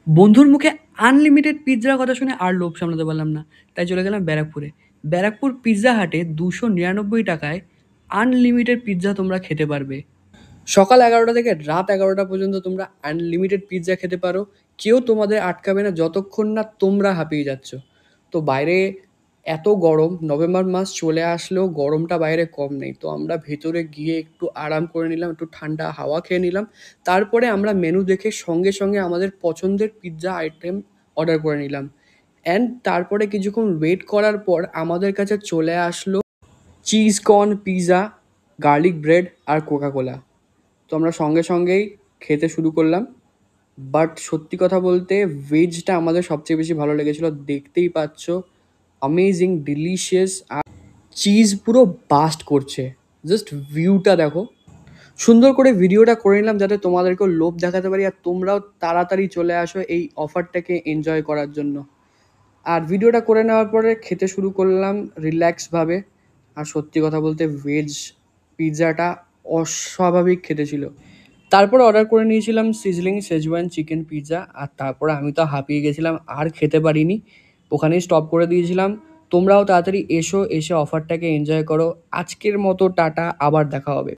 বন্ধুর মুখে আনলিমিটেড পিৎজার কথা শুনে আর লোভ সামলাতে পারলাম না। তাই চলে গেলাম ব্যারাকপুরে। ব্যারাকপুর পিৎজা হাটে 299 টাকায় আনলিমিটেড পিৎজা তোমরা খেতে পারবে। সকাল 11টা থেকে রাত 11টা পর্যন্ত তোমরা আনলিমিটেড পিৎজা খেতে পারো। কেউ তোমাদের আটকাবে না যতক্ষণ না তোমরা হাঁপিয়ে যাচ্ছ। তো বাইরে এত গরম, নভেম্বর মাস চলে আসলেও গরমটা বাইরে কম নেই। তো আমরা ভেতরে গিয়ে একটু আরাম করে নিলাম, একটু ঠান্ডা হাওয়া খেয়ে নিলাম। তারপরে আমরা মেনু দেখে সঙ্গে সঙ্গে আমাদের পছন্দের পিৎজা আইটেম অর্ডার করে নিলাম। অ্যান্ড তারপরে কিছুক্ষণ ওয়েট করার পর আমাদের কাছে চলে আসলো cheese corn pizza, garlic bread আর কোকা কোলা। তো আমরা সঙ্গে সঙ্গেই খেতে শুরু করলাম। বাট সত্যি কথা বলতে ভেজটা আমাদের সবচেয়ে বেশি ভালো লেগেছিলো। দেখতেই পাচ্ছ, অ্যামেজিং ডিলিশিয়াস, আর চিজ পুরো বাস্ট করছে। জাস্ট ভিউটা দেখো। সুন্দর করে ভিডিওটা করে নিলাম যাতে তোমাদেরকেও লোভ দেখাতে পারি আর তোমরাও তাড়াতাড়ি চলে আসো এই অফারটাকে এনজয় করার জন্য। আর ভিডিওটা করে নেওয়ার পরে খেতে শুরু করলাম রিল্যাক্সভাবে। আর সত্যি কথা বলতে ভেজ পিৎজাটা অস্বাভাবিক খেতে ছিল। তারপর অর্ডার করে নিয়েছিলাম সিজলিং শেজওয়ান চিকেন পিৎজা। আর তারপরে আমি তো হাঁপিয়ে গেছিলাম, আর খেতে পারিনি, ওখানেই স্টপ করে দিয়েছিলাম। তোমরাও তাড়াতাড়ি এসো, এসে অফারটাকে এনজয় করো। আজকের মতো টাটা, আবার দেখা হবে।